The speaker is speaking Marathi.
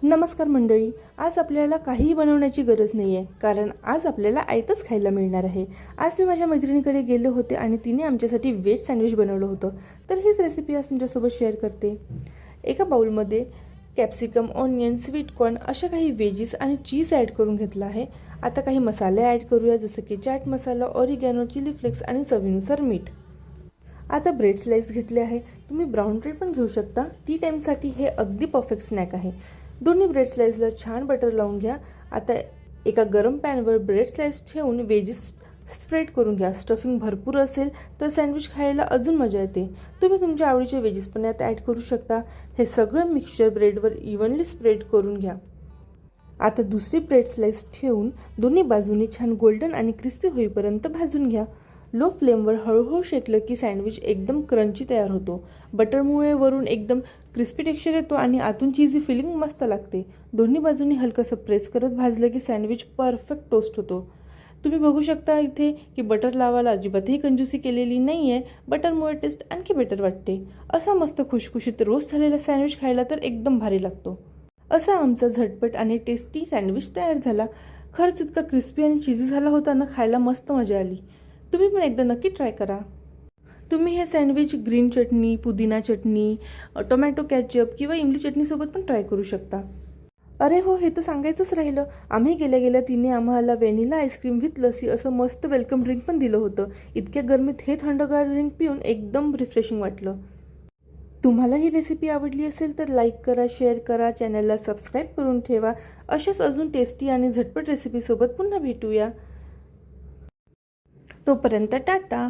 नमस्कार मंडळी. आज आपल्याला काहीही बनवण्याची गरज नाही आहे, कारण आज आपल्याला आयतच खायला मिळणार आहे. आज मी माझ्या मैत्रिणीकडे गेले होते आणि तिने आमच्यासाठी व्हेज सँडविच बनवलं होतं. तर हीच रेसिपी आज तुमच्यासोबत शेअर करते. एका बाउलमध्ये कॅप्सिकम, ऑनियन, स्वीट कॉर्न अशा काही व्हेजीस आणि चीज ॲड करून घेतला आहे. आता काही मसाले ॲड करूया, जसं की chaat masala, oregano, chilli flakes आणि चवीनुसार मीठ. आता ब्रेड स्लाइस घेतले आहे. तुम्ही ब्राऊन ब्रेड पण घेऊ शकता. टी टाईमसाठी हे अगदी परफेक्ट स्नॅक आहे. दोन्ही ब्रेड स्लाइसला छान बटर लावून घ्या. आता एका गरम पॅनवर ब्रेड स्लाइस ठेवून वेजीस स्प्रेड करून घ्या. स्टफिंग भरपूर असेल तर सँडविच खायला अजून मजा येते. तुम्ही तुमच्या आवडीचे वेजीस पण यात ॲड करू शकता. हे सगळं मिक्सचर ब्रेडवर इव्हनली स्प्रेड करून घ्या. आता दुसरी ब्रेड स्लाइस ठेवून दोन्ही बाजूनी छान गोल्डन आणि क्रिस्पी होईपर्यंत भाजून घ्या. लो फ्लेमवर हळूहळू शेकलं की सँडविच एकदम क्रंची तयार होतो. बटरमुळे वरून एकदम क्रिस्पी टेक्स्चर येतो आणि आतून चीजी फिलिंग मस्त लागते. दोन्ही बाजूंनी हलकंसं प्रेस करत भाजलं की सँडविच परफेक्ट टोस्ट होतो. तुम्ही बघू शकता इथे की बटर लावायला अजिबातही कंजूसी केलेली नाही आहे. बटरमुळे टेस्ट आणखी बेटर वाटते. असा मस्त खुशखुशीत रोस्ट झालेला सँडविच खायला तर एकदम भारी लागतो. असा आमचा झटपट आणि टेस्टी सँडविच तयार झाला. खरंच इतका क्रिस्पी आणि चीजी झाला होता ना, खायला मस्त मजा आली. तुम्ही पण एकदा नक्की ट्राय करा. तुम्ही हे सँडविच ग्रीन चटणी, पुदिना चटणी, टोमॅटो कॅचअप किंवा इमली चटणीसोबत पण ट्राय करू शकता. अरे हो, हे तर सांगायचंच राहिलं. आम्ही गेल्या गेल्या तिने आम्हाला व्हॅनिला आईस्क्रीम विथ लस्सी असं मस्त वेलकम ड्रिंक पण दिलं होतं. इतक्या गरमीत हे थंडगार ड्रिंक पिऊन एकदम रिफ्रेशिंग वाटलं. तुम्हाला ही रेसिपी आवडली असेल तर लाईक करा, शेअर करा, चॅनलला सबस्क्राईब करून ठेवा. अशाच अजून टेस्टी आणि झटपट रेसिपीसोबत पुन्हा भेटूया. तोपर्यंत टाटा.